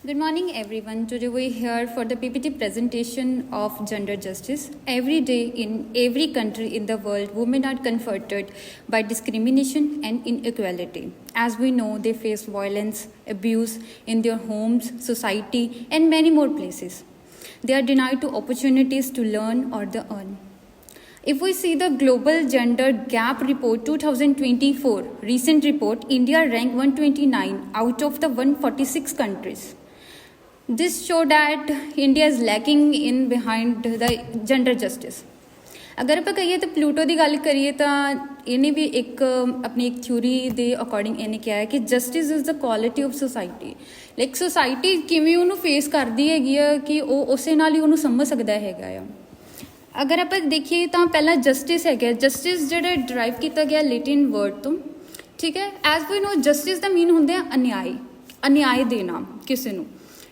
Good morning, everyone. Today we're here for the PPT presentation of gender justice. Every day in every country in the world, women are confronted by discrimination and inequality. As we know, they face violence, abuse in their homes, society, and many more places. They are denied to opportunities to learn or to earn. If we see the Global Gender Gap Report 2024 recent report, India ranked 129 out of the 146 countries. This show that India is lacking in behind the gender justice. अगर ਆਪਾਂ ਕਹੀਏ ਤਾਂ Pluto ਦੀ ਗੱਲ ਕਰੀਏ ਤਾਂ ਇਹਨੇ ਵੀ ਆਪਣੀ ਇੱਕ ਥਿਊਰੀ ਦੇ ਅਕੋਰਡਿੰਗ ਇਹਨੇ ਕਿਹਾ ਹੈ ਕਿ justice is the quality of society like society ਕਿਵੇਂ ਉਹਨੂੰ ਫੇਸ ਕਰਦੀ ਹੈਗੀ ਆ ਕਿ ਉਹ ਉਸੇ ਨਾਲ ਹੀ ਉਹਨੂੰ ਸਮਝ ਸਕਦਾ ਹੈਗਾ ਆ ਅਗਰ ਆਪਾਂ ਦੇਖੀਏ ਤਾਂ ਪਹਿਲਾਂ ਜਸਟਿਸ ਹੈਗਾ ਜਸਟਿਸ ਜਿਹੜਾ ਡਰਾਈਵ ਕੀਤਾ ਗਿਆ ਲੈਟਿਨ ਵਰਡ ਤੋਂ ਠੀਕ ਹੈ ਐਜ਼ ਵੀ ਨੋ ਜਸਟਿਸ ਦਾ ਮੀਨ ਹੁੰਦੇ ਆ ਅਨਿਆਏ ਦੇਣਾ ਕਿਸੇ ਨੂੰ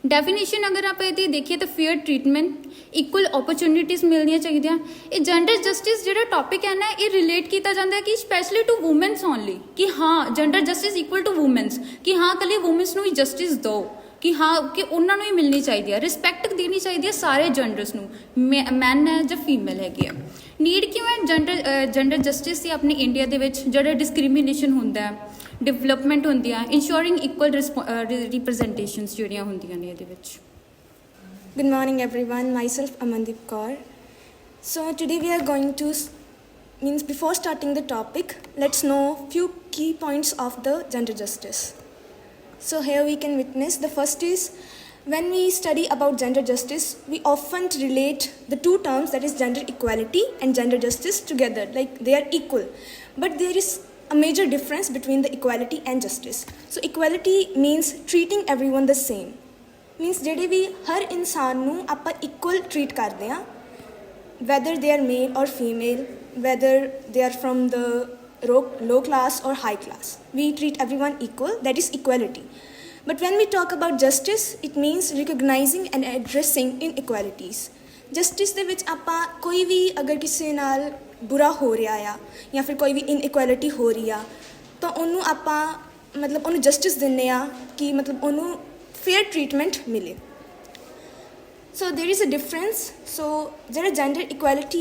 ਡੈਫੀਨੇਸ਼ਨ ਅਗਰ ਆਪਾਂ ਇਹਦੀ ਦੇਖੀਏ ਤਾਂ ਫੇਅਰ ਟ੍ਰੀਟਮੈਂਟ ਇਕੁਅਲ ਓਪਰਚੁਨਿਟੀਜ਼ ਮਿਲਣੀਆਂ ਚਾਹੀਦੀਆਂ ਇਹ ਜੈਂਡਰ ਜਸਟਿਸ ਜਿਹੜਾ ਟੌਪਿਕ ਹੈ ਨਾ ਇਹ ਰਿਲੇਟ ਕੀਤਾ ਜਾਂਦਾ ਹੈ ਕਿ ਸਪੈਸ਼ਲੀ ਟੂ ਵੂਮੈਨਸ ਓਨਲੀ ਕਿ ਹਾਂ gender justice equal to women's ਕਿ ਹਾਂ ਇਕੱਲੇ ਵੂਮੈਨਸ ਨੂੰ ਹੀ ਜਸਟਿਸ ਦਿਓ ਕਿ ਹਾਂ ਕਿ ਉਹਨਾਂ ਨੂੰ ਹੀ ਮਿਲਣੀ ਚਾਹੀਦੀ ਹੈ ਰਿਸਪੈਕਟ ਦੇਣੀ ਚਾਹੀਦੀ ਹੈ ਸਾਰੇ ਜੈਂਡਰਸ ਨੂੰ ਮੈਨ ਹੈ ਜਾਂ ਫੀਮੇਲ ਹੈਗੇ ਆ ਨੀਡ ਕਿਉਂ ਹੈ ਜੈਂਡਰ ਜਸਟਿਸ ਦੀ ਆਪਣੀ ਇੰਡੀਆ ਦੇ ਵਿੱਚ ਜਿਹੜਾ ਡਿਸਕ੍ਰਿਮੀਨੇਸ਼ਨ ਹੁੰਦਾ ਹੈ ਡਿਵੈਲਪਮੈਂਟ ਹੁੰਦੀ ਆ ਇੰਸ਼ੋਰਿੰਗ ਇਕੁਅਲ ਰਿਪਰੈਜ਼ੈਂਟੇਸ਼ਨਸ ਜਿਹੜੀਆਂ ਹੁੰਦੀਆਂ ਨੇ ਇਹਦੇ ਵਿੱਚ Good morning everyone, myself Amandeep Kaur. So today we are going to, before starting the topic, let's know few key points of the gender justice. So here we can witness, the first is, when we study about gender justice, we often relate the two terms, that is gender equality and gender justice together, like they are equal. But there is a major difference between the equality and justice. So equality means treating everyone the same. Means ਜਿਹੜੇ ਵੀ ਹਰ ਇਨਸਾਨ ਨੂੰ ਆਪਾਂ equal treat ਕਰਦੇ ਹਾਂ whether they are male or female, whether they are from the low class or high class. We treat everyone equal, that is equality. But when we talk about justice, it means recognizing and addressing inequalities. Justice ਦੇ ਵਿੱਚ ਆਪਾਂ ਕੋਈ ਵੀ ਅਗਰ ਕਿਸੇ ਨਾਲ ਬੁਰਾ ਹੋ ਰਿਹਾ ਆ ਜਾਂ ਫਿਰ ਕੋਈ ਵੀ ਇਨਇਕੁਐਲਿਟੀ ਹੋ ਰਹੀ ਆ ਤਾਂ ਉਹਨੂੰ ਆਪਾਂ ਮਤਲਬ ਉਹਨੂੰ ਜਸਟਿਸ ਦਿੰਦੇ ਆ ਕਿ ਮਤਲਬ ਉਹਨੂੰ fair treatment मिले. So there is a difference. So there gender equality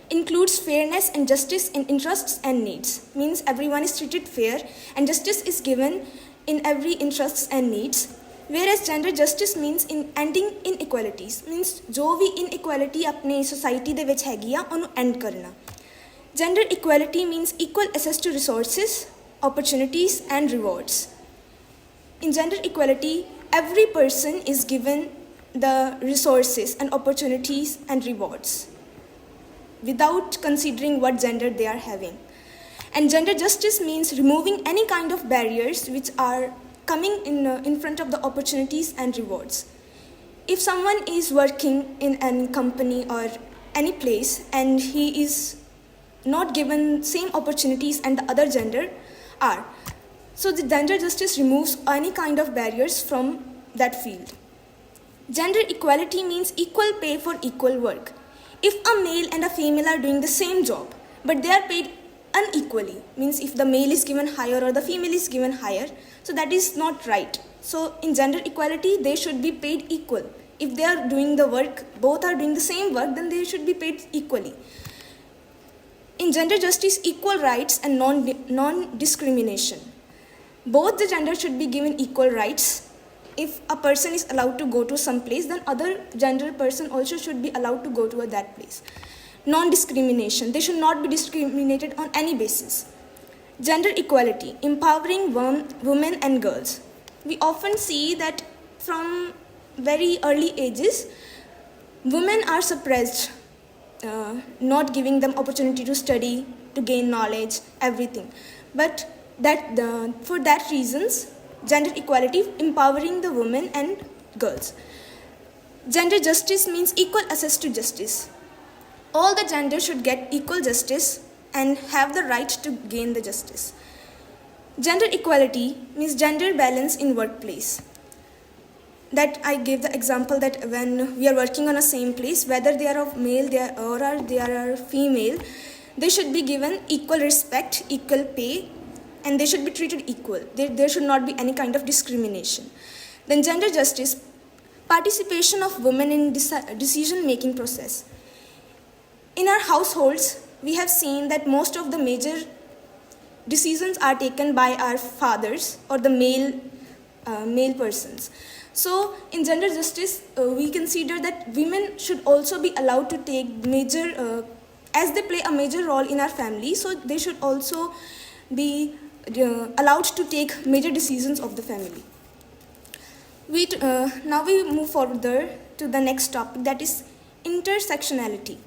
includes fairness and justice in interests and needs. Means everyone is treated fair and justice is given in every interests and needs. Whereas gender justice means in ending inequalities. Means जो भी inequality अपने society दे विच हैगी आ उन्हें end करना. Gender equality means equal access to resources, opportunities and rewards. In gender equality, every person is given the resources and opportunities and rewards without considering what gender they are having. And gender justice means removing any kind of barriers which are coming in front of the opportunities and rewards. If someone is working in a company or any place and he is not given same opportunities and the other gender are, so the gender justice removes any kind of barriers from that field. Gender equality means equal pay for equal work. If a male and a female are doing the same job, but they are paid unequally, means if the male is given higher or the female is given higher, so that is not right. So in gender equality, they should be paid equal. If they are doing the work, both are doing the same work, then they should be paid equally. In gender justice, equal rights and non-discrimination. Both the genders should be given equal rights. If a person is allowed to go to some place, then other gender person also should be allowed to go to that place. Non-discrimination. They should not be discriminated on any basis. Gender equality. Empowering women and girls. We often see that from very early ages, women are suppressed, not giving them opportunity to study, to gain knowledge, everything. But for that reasons, gender equality, empowering the women and girls. Gender justice means equal access to justice. All the genders should get equal justice and have the right to gain the justice. Gender equality means gender balance in workplace. That I gave the example that when we are working on a same place, whether they are of male or they are female, they should be given equal respect, equal pay, and they should be treated equal. There should not be any kind of discrimination. Then gender justice, participation of women in decision-making process. In our households, we have seen that most of the major decisions are taken by our fathers or the male persons. So, in gender justice, we consider that women should also be allowed to take as they play a major role in our family, so they should also be allowed to take major decisions of the family. Now we move further to the next topic, that is intersectionality.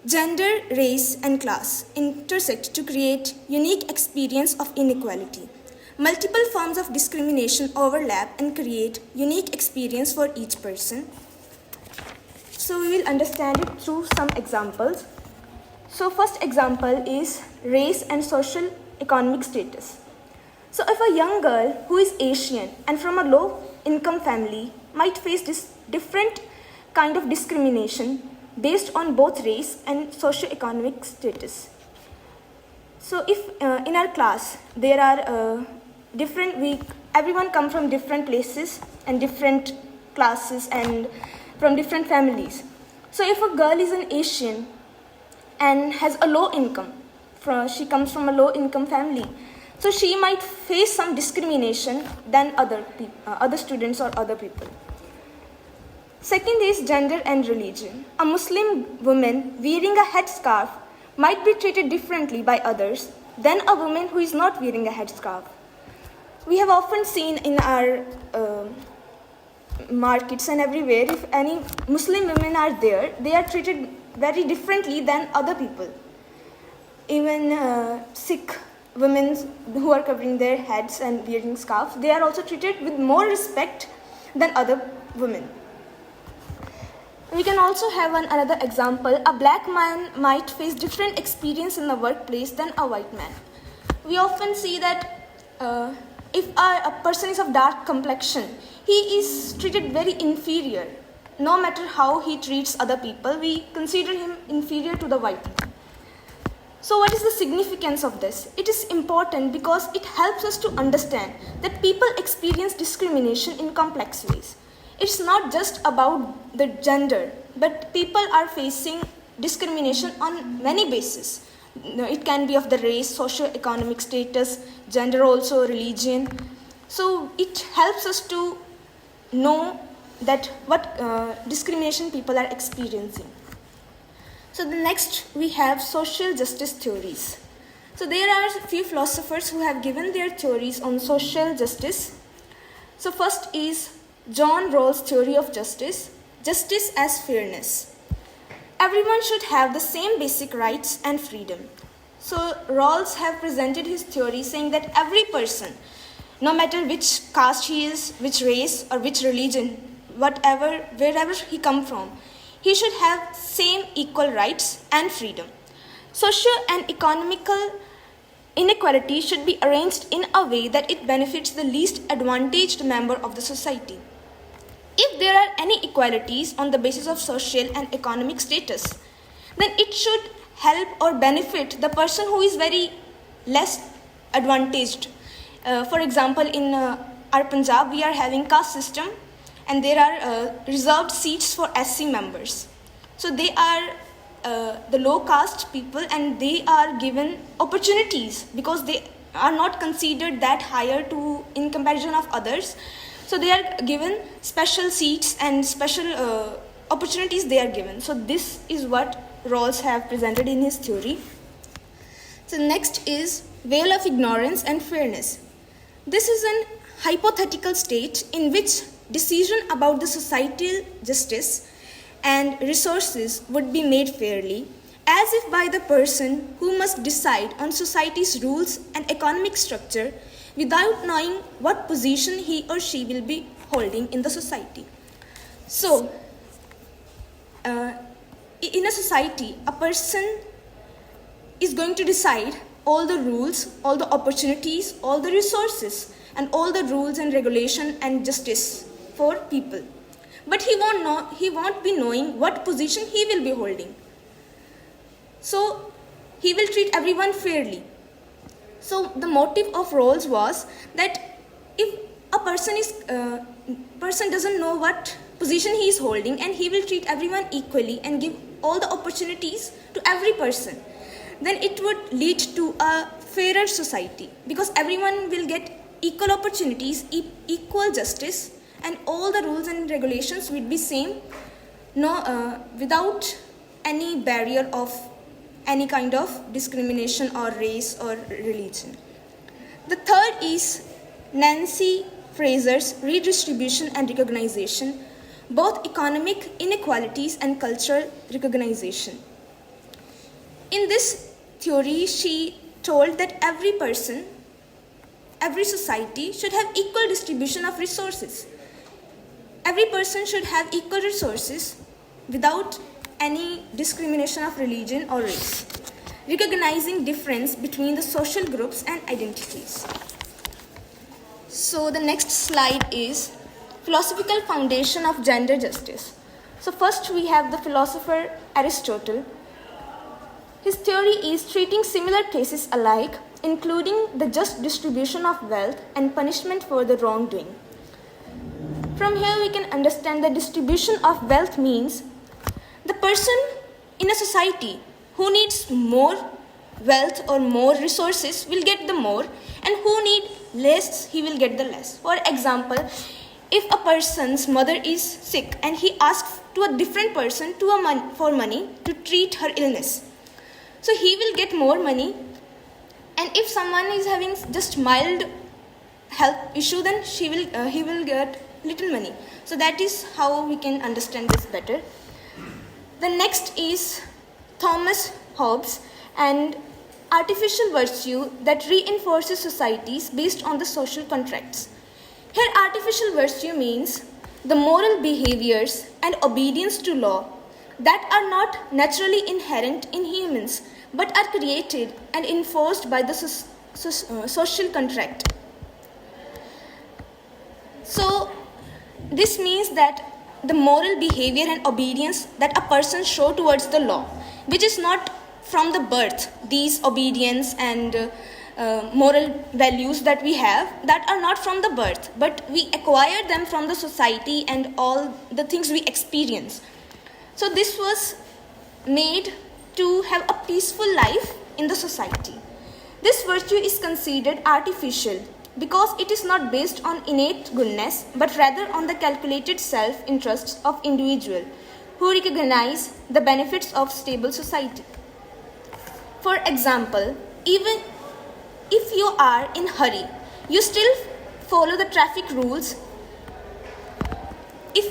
Gender, race, and class intersect to create unique experience of inequality. Multiple forms of discrimination overlap and create unique experience for each person. So we will understand it through some examples. So first example is race and social economic status. So if a young girl who is Asian and from a low income family might face this different kind of discrimination based on both race and socio-economic status. So if in our class there are everyone come from different places and different classes and from different families. So if a girl is an Asian and has a low income, she comes from a low income family, so she might face some discrimination than other students or other people. Second is gender and religion. A Muslim woman wearing a headscarf might be treated differently by others than a woman who is not wearing a headscarf. We have often seen in our markets and everywhere, if any Muslim women are there, they are treated very differently than other people. Even Sikh women who are covering their heads and wearing scarves, they are also treated with more respect than other women. We can also have another example. A black man might face different experience in the workplace than a white man. We often see that if a person is of dark complexion, he is treated very inferior. No matter how he treats other people, we consider him inferior to the white man. So what is the significance of this? It is important because it helps us to understand that people experience discrimination in complex ways. It's not just about the gender, but people are facing discrimination on many bases. It can be of the race, socio-economic status, gender also, religion. So it helps us to know that what discrimination people are experiencing. So the next we have social justice theories. So there are a few philosophers who have given their theories on social justice. So first is John Rawls' theory of justice, justice as fairness. Everyone should have the same basic rights and freedom. So Rawls have presented his theory saying that every person, no matter which caste he is, which race or which religion, wherever he come from, he should have same equal rights and freedom. Social and economical inequality should be arranged in a way that it benefits the least advantaged member of the society. If there are any equalities on the basis of social and economic status, then it should help or benefit the person who is very less advantaged. For example, in our Punjab, we are having caste system and there are reserved seats for SC members. So they are the low caste people and they are given opportunities because they are not considered that higher in comparison of others. So they are given special seats and special opportunities they are given. So this is what Rawls have presented in his theory. So next is veil of ignorance and fairness. This is an hypothetical state in which decision about the societal justice and resources would be made fairly, as if by the person who must decide on society's rules and economic structure without knowing what position he or she will be holding in the society. So, in a society, a person is going to decide all the rules, all the opportunities, all the resources, and all the rules and regulation and justice for people. But he won't be knowing what position he will be holding. So, he will treat everyone fairly. So the motive of Rawls was that if a person doesn't know what position he is holding, and he will treat everyone equally and give all the opportunities to every person, then it would lead to a fairer society, because everyone will get equal opportunities, equal justice, and all the rules and regulations will be same, without any barrier of any kind of discrimination or race or religion. The third is Nancy Fraser's redistribution and recognition, both economic inequalities and cultural recognition. In this theory, she told that every person, every society should have equal distribution of resources. Every person should have equal resources without any discrimination of religion or race, recognizing difference between the social groups and identities. So the next slide is philosophical foundation of gender justice. So first we have the philosopher Aristotle. His theory is treating similar cases alike, including the just distribution of wealth and punishment for the wrongdoing. From here we can understand the distribution of wealth means the person in a society who needs more wealth or more resources will get the more, and who need less, he will get the less. For example, if a person's mother is sick and he asks to a different person for money to treat her illness, so he will get more money. And if someone is having just mild health issue, then he will get little money. So that is how we can understand this better. The next is Thomas Hobbes and artificial virtue that reinforces societies based on the social contracts. Here artificial virtue means the moral behaviors and obedience to law that are not naturally inherent in humans but are created and enforced by the social contract. So this means that the moral behavior and obedience that a person show towards the law, which is not from the birth, these obedience and moral values that we have, that are not from the birth, but we acquire them from the society and all the things we experience. So this was made to have a peaceful life in the society. This virtue is considered artificial because it is not based on innate goodness, but rather on the calculated self-interests of individuals who recognize the benefits of stable society. For example, even if you are in a hurry, you still follow the traffic rules. If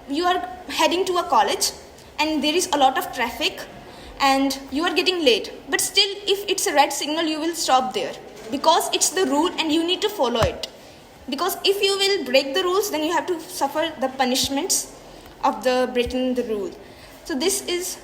you are heading to a college and there is a lot of traffic and you are getting late, but still if it's a red signal, you will stop there because it's the rule and you need to follow it. Because if you will break the rules, then you have to suffer the punishments of the breaking the rule. So this is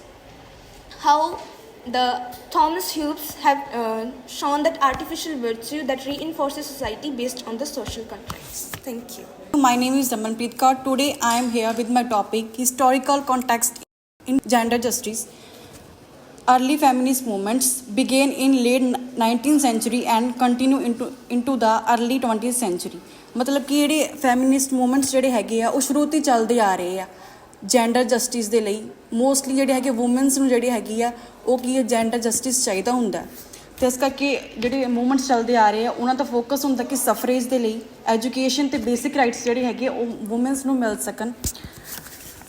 how the Thomas Hobbes have shown that artificial virtue that reinforces society based on the social contracts. Thank you. My name is Ramanpreet Kaur. Today I am here with my topic historical context in gender justice. Early feminist movements began in late 19th century and continue into the early 20th century. मतलब कि ਜਿਹੜੇ feminist movements ਜਿਹੜੇ ਹੈਗੇ ਆ ਉਹ ਸ਼ੁਰੂ ਤੋਂ ਹੀ ਚੱਲਦੇ ਆ ਰਹੇ ਆ ਜੈਂਡਰ ਜਸਟਿਸ ਦੇ ਲਈ। ਮੋਸਟਲੀ ਜਿਹੜੇ ਹੈਗੇ ਵੂਮਨਸ ਨੂੰ ਜਿਹੜੀ ਹੈਗੀ ਆ ਉਹ ਕੀ ਜੈਂਡਰ ਜਸਟਿਸ ਚਾਹੀਦਾ ਹੁੰਦਾ, ਅਤੇ ਇਸ ਕਰਕੇ ਜਿਹੜੇ ਮੂਵਮੈਂਟਸ ਚੱਲਦੇ ਆ ਰਹੇ ਆ ਉਹਨਾਂ ਦਾ ਫੋਕਸ ਹੁੰਦਾ ਕਿ ਸਫਰੇਜ ਦੇ ਲਈ ਐਜੂਕੇਸ਼ਨ ਅਤੇ ਬੇਸਿਕ ਰਾਈਟਸ ਜਿਹੜੇ ਹੈਗੇ ਉਹ ਵੂਮਨਸ ਨੂੰ ਮਿਲ ਸਕਣ।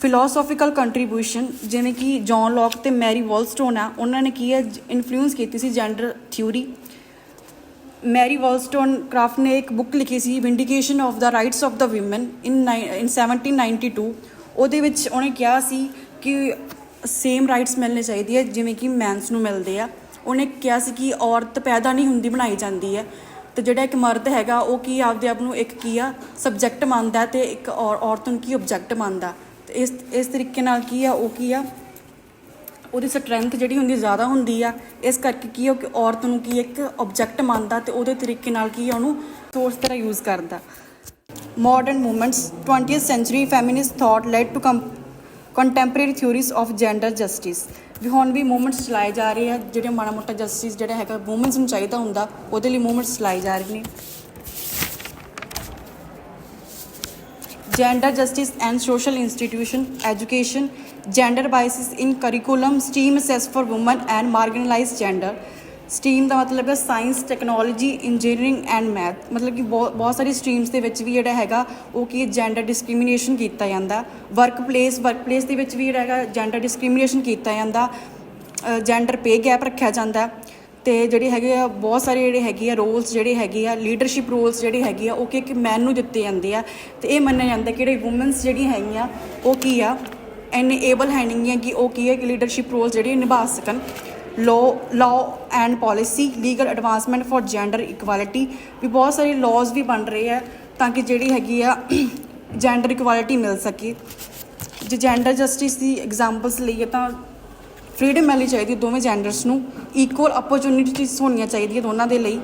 ਫਿਲੋਸੋਫੀਕਲ ਕੰਟਰੀਬਿਊਸ਼ਨ ਜਿਵੇਂ ਕਿ ਜੌਨ ਲੌਕ ਅਤੇ ਮੈਰੀ ਵੋਲਸਟੋਨ ਆ, ਉਹਨਾਂ ਨੇ ਕੀ ਹੈ ਇਨਫਲੂਐਂਸ ਕੀਤੀ ਸੀ ਜੈਂਡਰ ਥਿਊਰੀ। ਮੈਰੀ ਵੋਲਸਟੋਨਕ੍ਰਾਫਟ ਨੇ ਇੱਕ ਬੁੱਕ ਲਿਖੀ ਸੀ ਵਿੰਡੀਕੇਸ਼ਨ ਆਫ ਦਾ ਰਾਈਟਸ ਆਫ ਦਾ ਵੀਮਨ ਇਨ 1792। ਉਹਦੇ ਵਿੱਚ ਉਹਨੇ ਕਿਹਾ ਸੀ ਕਿ ਸੇਮ ਰਾਈਟਸ ਮਿਲਣੇ ਚਾਹੀਦੇ ਆ ਜਿਵੇਂ ਕਿ ਮੈਨਸ ਨੂੰ ਮਿਲਦੇ ਆ। ਉਹਨੇ ਕਿਹਾ ਸੀ ਕਿ ਔਰਤ ਪੈਦਾ ਨਹੀਂ ਹੁੰਦੀ, ਬਣਾਈ ਜਾਂਦੀ ਹੈ, ਅਤੇ ਜਿਹੜਾ ਇੱਕ ਮਰਦ ਹੈਗਾ ਉਹ ਕੀ ਆਪਦੇ ਆਪ ਨੂੰ ਇੱਕ ਕੀ ਆ ਸਬਜੈਕਟ ਮੰਨਦਾ ਅਤੇ ਇੱਕ ਔਰਤ ਨੂੰ ਕੀ ਓਬਜੈਕਟ ਮੰਨਦਾ। ਅਤੇ ਇਸ ਤਰੀਕੇ ਨਾਲ ਕੀ ਆ ਉਹ ਕੀ ਆ ਉਹਦੀ ਸਟਰੈਂਥ ਜਿਹੜੀ ਹੁੰਦੀ ਜ਼ਿਆਦਾ ਹੁੰਦੀ ਆ। ਇਸ ਕਰਕੇ ਕੀ ਆ ਕਿ ਔਰਤ ਨੂੰ ਕੀ ਇੱਕ ਓਬਜੈਕਟ ਮੰਨਦਾ ਅਤੇ ਉਹਦੇ ਤਰੀਕੇ ਨਾਲ ਕੀ ਆ ਉਹਨੂੰ ਸੋਰਸ ਤਰ੍ਹਾਂ ਯੂਜ਼ ਕਰਦਾ। Modern movements 20th century feminist thought led to contemporary theories of gender justice। ਵੀ ਹੁਣ ਵੀ ਮੂਵਮੈਂਟਸ ਚਲਾਏ ਜਾ ਰਹੇ ਆ ਜਿਹੜੇ ਮਾੜਾ ਮੋਟਾ ਜਸਟਿਸ ਜਿਹੜਾ ਹੈਗਾ ਵੂਮਨਸ ਨੂੰ ਚਾਹੀਦਾ ਹੁੰਦਾ ਉਹਦੇ ਲਈ ਮੂਵਮੈਂਟਸ ਚਲਾਏ ਜਾ ਰਹੇ ਨੇ। gender justice and social institution, education, gender biases in curriculum, STEAM access for women and marginalized gender। STEAM ਦਾ ਮਤਲਬ ਹੈ science, technology, engineering and math, ਮਤਲਬ ਕਿ ਬਹੁਤ ਸਾਰੀ ਸਟਰੀਮਸ ਦੇ ਵਿੱਚ ਵੀ ਜਿਹੜਾ ਹੈਗਾ ਉਹ ਕੀ ਜੈਂਡਰ ਡਿਸਕ੍ਰਿਮੀਨੇਸ਼ਨ ਕੀਤਾ ਜਾਂਦਾ। ਵਰਕ ਪਲੇਸ ਦੇ ਵਿੱਚ ਵੀ ਜਿਹੜਾ ਹੈਗਾ ਜੈਂਡਰ ਡਿਸਕ੍ਰਿਮੀਨੇਸ਼ਨ ਕੀਤਾ ਜਾਂਦਾ। ਜੈਂਡਰ ਪੇ ਗੈਪ ਰੱਖਿਆ ਜਾਂਦਾ। ਅਤੇ ਜਿਹੜੇ ਹੈਗੇ ਆ ਬਹੁਤ ਸਾਰੇ ਜਿਹੜੇ ਹੈਗੇ ਆ ਰੋਲਸ ਜਿਹੜੇ ਹੈਗੇ ਆ ਲੀਡਰਸ਼ਿਪ ਰੋਲਸ ਜਿਹੜੇ ਹੈਗੇ ਆ ਉਹ ਕਿ ਮੈਨ ਨੂੰ ਦਿੱਤੇ ਜਾਂਦੇ ਆ। ਅਤੇ ਇਹ ਮੰਨਿਆ ਜਾਂਦਾ ਕਿ ਜਿਹੜੇ ਵੂਮਨਸ ਜਿਹੜੀਆਂ ਹੈਗੀਆਂ ਉਹ ਕੀ ਆ ਇੰਨੇ ਏਬਲ ਹੈ ਨਹੀਂ ਗੀਆਂ ਕਿ ਉਹ ਕੀ ਹੈ ਕਿ ਲੀਡਰਸ਼ਿਪ ਰੋਲ ਜਿਹੜੇ ਨਿਭਾ ਸਕਣ। Law and policy, legal advancement for gender equality, ਵੀ ਬਹੁਤ ਸਾਰੇ ਲਾਜ਼ ਵੀ ਬਣ ਰਹੇ ਆ ਤਾਂ ਕਿ ਜਿਹੜੀ ਹੈਗੀ ਆ ਜੈਂਡਰ ਇਕੁਐਲਿਟੀ ਮਿਲ ਸਕੇ। ਜੇ ਜੈਂਡਰ ਜਸਟਿਸ ਦੀ ਐਗਜ਼ਾਮਪਲਸ ਲਈਏ ਤਾਂ ਫਰੀਡਮ ਮਿਲਣੀ ਚਾਹੀਦੀ ਦੋਵੇਂ ਜੈਂਡਰਸ ਨੂੰ, ਇਕੁਅਲ ਅਪਰਚੁਨਿਟੀਜ਼ ਹੋਣੀਆਂ ਚਾਹੀਦੀਆਂ ਦੋਨਾਂ ਦੇ ਲਈ।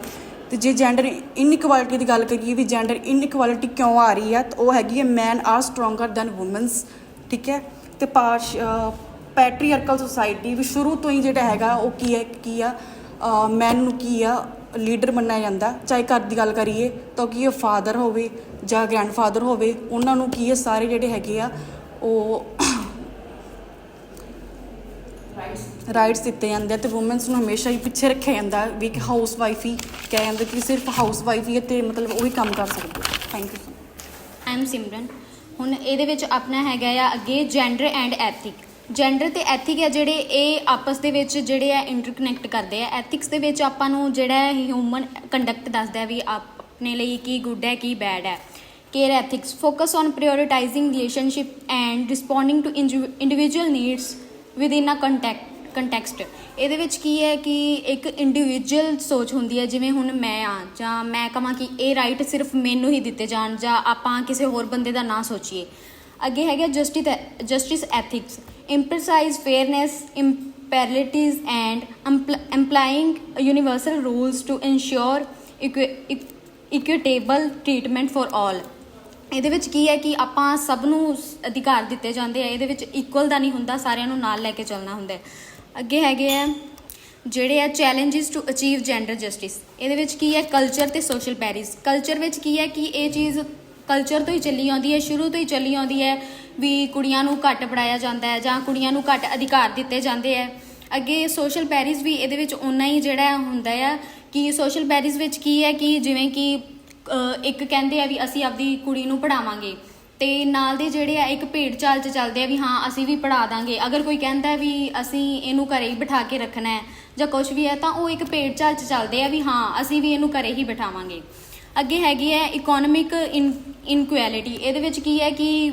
ਅਤੇ ਜੇ ਜੈਂਡਰ ਇਨਇਕੁਐਲਿਟੀ ਦੀ ਗੱਲ ਕਰੀਏ ਵੀ ਜੈਂਡਰ ਇਨਇਕੁਐਲਿਟੀ ਕਿਉਂ ਆ ਰਹੀ ਆ, ਤਾਂ ਉਹ ਹੈਗੀ ਹੈ ਮੈਨ ਆਰ ਸਟਰੋਂਗਰ ਦੈਨ ਵੂਮਨਸ, ਠੀਕ ਹੈ। ਅਤੇ ਪੈਟਰੀਆਰਕਲ ਸੁਸਾਇਟੀ ਵੀ ਸ਼ੁਰੂ ਤੋਂ ਹੀ ਜਿਹੜਾ ਹੈਗਾ ਉਹ ਕੀ ਆ ਮੈਨ ਨੂੰ ਕੀ ਆ ਲੀਡਰ ਮੰਨਿਆ ਜਾਂਦਾ। ਚਾਹੇ ਘਰ ਦੀ ਗੱਲ ਕਰੀਏ ਤਾਂ ਕੀ ਫਾਦਰ ਹੋਵੇ ਜਾਂ ਗ੍ਰੈਂਡਫਾਦਰ ਹੋਵੇ, ਉਹਨਾਂ ਨੂੰ ਕੀ ਹੈ ਸਾਰੇ ਜਿਹੜੇ ਹੈਗੇ ਆ ਉਹ ਰਾਈਟਸ ਦਿੱਤੇ ਜਾਂਦੇ ਆ। ਅਤੇ ਵੂਮਨਸ ਨੂੰ ਹਮੇਸ਼ਾ ਹੀ ਪਿੱਛੇ ਰੱਖਿਆ ਜਾਂਦਾ ਵੀ ਕਿ ਹਾਊਸ ਵਾਈਫ ਹੀ ਕਿਹਾ ਜਾਂਦਾ ਕਿ ਸਿਰਫ ਹਾਊਸ ਵਾਈਫ ਹੀ ਅਤੇ ਮਤਲਬ ਉਹੀ ਕੰਮ ਕਰ ਸਕਦੇ। Thank you so much. I am Simran. ਹੁਣ ਇਹਦੇ ਵਿੱਚ ਆਪਣਾ ਹੈਗਾ ਆ ਅੱਗੇ ਜੈਂਡਰ ਐਂਡ ਐਥਿਕ। ਜੈਂਡਰ ਅਤੇ ਐਥਿਕ ਆ ਜਿਹੜੇ ਇਹ ਆਪਸ ਦੇ ਵਿੱਚ ਜਿਹੜੇ ਆ ਇੰਟਰਕਨੈਕਟ ਕਰਦੇ ਆ। ਐਥਿਕਸ ਦੇ ਵਿੱਚ ਆਪਾਂ ਨੂੰ ਜਿਹੜਾ ਹਿਊਮਨ ਕੰਡਕਟ ਦੱਸਦਾ ਵੀ ਆਪਣੇ ਲਈ ਕੀ ਗੁੱਡ ਹੈ ਕੀ ਬੈਡ ਹੈ। Care ethics focus on prioritising relationship and responding to individual needs within a context. ਇਹਦੇ ਵਿੱਚ ਕੀ ਹੈ ਕਿ ਇੱਕ ਇੰਡੀਵਿਜੂਅਲ ਸੋਚ ਹੁੰਦੀ ਹੈ, ਜਿਵੇਂ ਹੁਣ ਮੈਂ ਆ ਜਾਂ ਮੈਂ ਕਹਾਂ ਕਿ ਇਹ ਰਾਈਟ ਸਿਰਫ ਮੈਨੂੰ ਹੀ ਦਿੱਤੇ ਜਾਣ ਜਾਂ ਆਪਾਂ ਕਿਸੇ ਹੋਰ ਬੰਦੇ ਦਾ ਨਾ ਸੋਚੀਏ। ਅੱਗੇ ਹੈਗਾ justice ethics emphasize fairness, impartialities and applying universal rules to ensure equitable treatment for all। ਇਹਦੇ ਵਿੱਚ ਕੀ ਹੈ ਕਿ ਆਪਾਂ ਸਭ ਨੂੰ ਅਧਿਕਾਰ ਦਿੱਤੇ ਜਾਂਦੇ ਆ। ਇਹਦੇ ਵਿੱਚ ਇਕੁਅਲ ਦਾ ਨਹੀਂ ਹੁੰਦਾ, ਸਾਰਿਆਂ ਨੂੰ ਨਾਲ ਲੈ ਕੇ ਚੱਲਣਾ ਹੁੰਦਾ। ਅੱਗੇ ਹੈਗੇ ਆ ਜਿਹੜੇ ਆ ਚੈਲੰਜਿਸ ਟੂ ਅਚੀਵ ਜੈਂਡਰ ਜਸਟਿਸ। ਇਹਦੇ ਵਿੱਚ ਕੀ ਹੈ ਕਲਚਰ ਅਤੇ ਸੋਸ਼ਲ ਬੈਰੀਜ਼। ਕਲਚਰ ਵਿੱਚ ਕੀ ਹੈ ਕਿ ਇਹ ਚੀਜ਼ ਕਲਚਰ ਤੋਂ ਹੀ ਚੱਲੀ ਆਉਂਦੀ ਹੈ, ਸ਼ੁਰੂ ਤੋਂ ਹੀ ਚੱਲੀ ਆਉਂਦੀ ਹੈ ਵੀ ਕੁੜੀਆਂ ਨੂੰ ਘੱਟ ਪੜ੍ਹਾਇਆ ਜਾਂਦਾ ਹੈ ਜਾਂ ਕੁੜੀਆਂ ਨੂੰ ਘੱਟ ਅਧਿਕਾਰ ਦਿੱਤੇ ਜਾਂਦੇ ਹੈ। ਅੱਗੇ ਸੋਸ਼ਲ ਬੈਰੀਜ਼ ਵੀ ਇਹਦੇ ਵਿੱਚ ਓਨਾ ਹੀ ਜਿਹੜਾ ਹੁੰਦਾ ਆ ਕਿ ਸੋਸ਼ਲ ਬੈਰੀਜ਼ ਵਿੱਚ ਕੀ ਹੈ ਕਿ ਜਿਵੇਂ ਕਿ ਇੱਕ ਕਹਿੰਦੇ ਆ ਵੀ ਅਸੀਂ ਆਪਦੀ ਕੁੜੀ ਨੂੰ ਪੜ੍ਹਾਵਾਂਗੇ ਅਤੇ ਨਾਲ ਦੇ ਜਿਹੜੇ ਆ ਇੱਕ ਭੇਡ ਚਾਲ 'ਚ ਚੱਲਦੇ ਆ ਵੀ ਹਾਂ ਅਸੀਂ ਵੀ ਪੜ੍ਹਾ ਦਾਂਗੇ। ਅਗਰ ਕੋਈ ਕਹਿੰਦਾ ਵੀ ਅਸੀਂ ਇਹਨੂੰ ਘਰੇ ਹੀ ਬਿਠਾ ਕੇ ਰੱਖਣਾ ਹੈ ਜਾਂ ਕੁਛ ਵੀ ਹੈ ਤਾਂ ਉਹ ਇੱਕ ਭੇਡ ਚਾਲ 'ਚ ਚੱਲਦੇ ਆ ਵੀ ਹਾਂ ਅਸੀਂ ਵੀ ਇਹਨੂੰ ਘਰੇ ਹੀ ਬਿਠਾਵਾਂਗੇ। ਅੱਗੇ ਹੈਗੀ ਹੈ ਇਕੋਨਮਿਕ ਇਨਕੁਐਲਿਟੀ। ਇਹਦੇ ਵਿੱਚ ਕੀ ਹੈ ਕਿ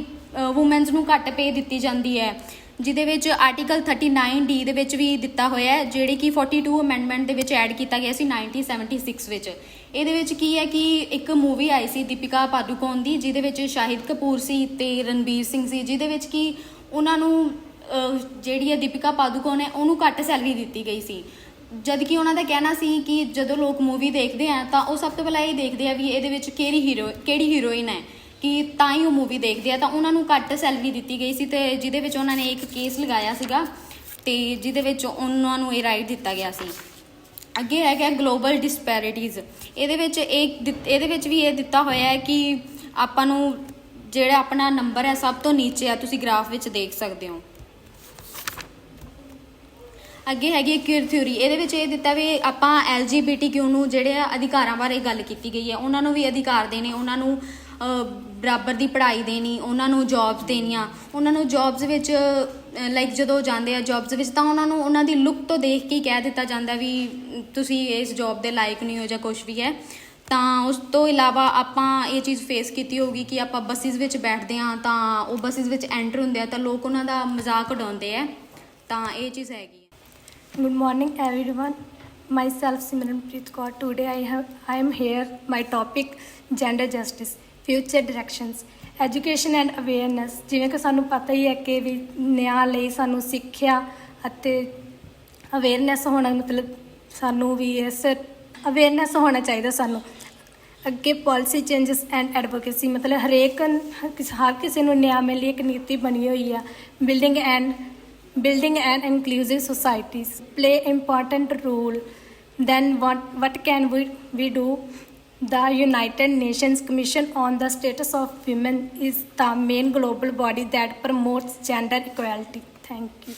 ਵੂਮੈਨਸ ਨੂੰ ਘੱਟ ਪੇ ਦਿੱਤੀ ਜਾਂਦੀ ਹੈ, ਜਿਹਦੇ ਵਿੱਚ ਆਰਟੀਕਲ 39D ਦੇ ਵਿੱਚ ਵੀ ਦਿੱਤਾ ਹੋਇਆ ਹੈ, ਜਿਹੜੀ ਕਿ 42 ਅਮੈਂਡਮੈਂਟ ਦੇ ਵਿੱਚ ਐਡ ਕੀਤਾ ਗਿਆ ਸੀ 1976 ਵਿੱਚ। ਇਹਦੇ ਵਿੱਚ ਕੀ ਹੈ ਕਿ ਇੱਕ ਮੂਵੀ ਆਈ ਸੀ ਦੀਪਿਕਾ ਪਾਦੂਕੋਣ ਦੀ, ਜਿਹਦੇ ਵਿੱਚ ਸ਼ਾਹਿਦ ਕਪੂਰ ਸੀ ਅਤੇ ਰਣਬੀਰ ਸਿੰਘ ਸੀ, ਜਿਹਦੇ ਵਿੱਚ ਕਿ ਉਹਨਾਂ ਨੂੰ ਜਿਹੜੀ ਹੈ ਦੀਪਿਕਾ ਪਾਦੂਕੋਣ ਹੈ ਉਹਨੂੰ ਘੱਟ ਸੈਲਰੀ ਦਿੱਤੀ ਗਈ ਸੀ। ਜਦ ਕਿ ਉਹਨਾਂ ਦਾ ਕਹਿਣਾ ਸੀ ਕਿ ਜਦੋਂ ਲੋਕ ਮੂਵੀ ਦੇਖਦੇ ਆ ਤਾਂ ਉਹ ਸਭ ਤੋਂ ਪਹਿਲਾਂ ਇਹ ਦੇਖਦੇ ਆ ਵੀ ਇਹਦੇ ਵਿੱਚ ਕਿਹੜੀ ਹੀਰੋਇਨ ਹੈ, ਕਿ ਤਾਂ ਹੀ ਉਹ ਮੂਵੀ ਦੇਖਦੇ ਆ। ਤਾਂ ਉਹਨਾਂ ਨੂੰ ਘੱਟ ਸੈਲਰੀ ਦਿੱਤੀ ਗਈ ਸੀ ਅਤੇ ਜਿਹਦੇ ਵਿੱਚ ਉਹਨਾਂ ਨੇ ਇੱਕ ਕੇਸ ਲਗਾਇਆ ਸੀਗਾ ਅਤੇ ਜਿਹਦੇ ਵਿੱਚ ਉਹਨਾਂ ਨੂੰ ਇਹ ਰਾਈਟ ਦਿੱਤਾ ਗਿਆ ਸੀ। ਅੱਗੇ ਹੈਗਾ ਗਲੋਬਲ ਡਿਸਪੈਰਿਟੀਜ਼। ਇਹਦੇ ਵਿੱਚ ਵੀ ਇਹ ਦਿੱਤਾ ਹੋਇਆ ਹੈ ਕਿ ਆਪਾਂ ਨੂੰ ਜਿਹੜਾ ਆਪਣਾ ਨੰਬਰ ਹੈ ਸਭ ਤੋਂ ਨੀਚੇ ਆ, ਤੁਸੀਂ ਗ੍ਰਾਫ ਵਿੱਚ ਦੇਖ ਸਕਦੇ ਹੋ। ਅੱਗੇ ਹੈਗੀ ਕਿਉਰ ਥਿਊਰੀ। ਇਹਦੇ ਵਿੱਚ ਇਹ ਦਿੱਤਾ ਵੀ ਆਪਾਂ LGBTQ ਨੂੰ ਜਿਹੜੇ ਆ ਅਧਿਕਾਰਾਂ ਬਾਰੇ ਗੱਲ ਕੀਤੀ ਗਈ ਹੈ, ਉਹਨਾਂ ਨੂੰ ਵੀ ਅਧਿਕਾਰ ਦੇਣੇ, ਉਹਨਾਂ ਨੂੰ ਬਰਾਬਰ ਦੀ ਪੜ੍ਹਾਈ ਦੇਣੀ, ਉਹਨਾਂ ਨੂੰ ਜੋਬਸ ਦੇਣੀਆਂ। ਉਹਨਾਂ ਨੂੰ ਜੋਬਸ ਵਿੱਚ ਲਾਈਕ ਜਦੋਂ ਜਾਂਦੇ ਆ ਜੋਬਸ ਵਿੱਚ ਤਾਂ ਉਹਨਾਂ ਨੂੰ ਉਹਨਾਂ ਦੀ ਲੁੱਕ ਤੋਂ ਦੇਖ ਕੇ ਕਹਿ ਦਿੱਤਾ ਜਾਂਦਾ ਵੀ ਤੁਸੀਂ ਇਸ ਜੋਬ ਦੇ ਲਾਇਕ ਨਹੀਂ ਹੋ ਜਾਂ ਕੁਛ ਵੀ ਹੈ। ਤਾਂ ਉਸ ਤੋਂ ਇਲਾਵਾ ਆਪਾਂ ਇਹ ਚੀਜ਼ ਫੇਸ ਕੀਤੀ ਹੋਊਗੀ ਕਿ ਆਪਾਂ ਬੱਸਿਸ ਵਿੱਚ ਬੈਠਦੇ ਹਾਂ ਤਾਂ ਉਹ ਬੱਸਿਸ ਵਿੱਚ ਐਂਟਰ ਹੁੰਦੇ ਆ ਤਾਂ ਲੋਕ ਉਹਨਾਂ ਦਾ ਮਜ਼ਾਕ ਉਡਾਉਂਦੇ ਆ, ਤਾਂ ਇਹ ਚੀਜ਼ ਹੈਗੀ। Good morning, everyone. Myself Simranpreet Kaur. Today I am here. My topic gender justice, future directions, education and awareness. ਜਿਵੇਂ ਕਿ ਸਾਨੂੰ ਪਤਾ ਹੀ ਹੈ ਕਿ ਵੀ ਨਿਆਂ ਲਈ ਸਾਨੂੰ ਸਿੱਖਿਆ ਅਤੇ ਅਵੇਅਰਨੈਸ ਹੋਣਾ, ਮਤਲਬ ਸਾਨੂੰ ਵੀ ਇਸ ਅਵੇਅਰਨੈਸ ਹੋਣਾ ਚਾਹੀਦਾ ਸਾਨੂੰ। ਅੱਗੇ ਪੋਲਿਸੀ ਚੇਂਜਸ ਐਂਡ ਐਡਵੋਕੇਸੀ, ਮਤਲਬ ਹਰ ਕਿਸੇ ਨੂੰ ਨਿਆਂ ਮਿਲਣ ਲਈ ਇੱਕ ਨੀਤੀ ਬਣੀ ਹੋਈ ਆ। Building and inclusive societies play important role. Then what can we do? The United Nations Commission on the Status of Women is the main global body that promotes gender equality. Thank you.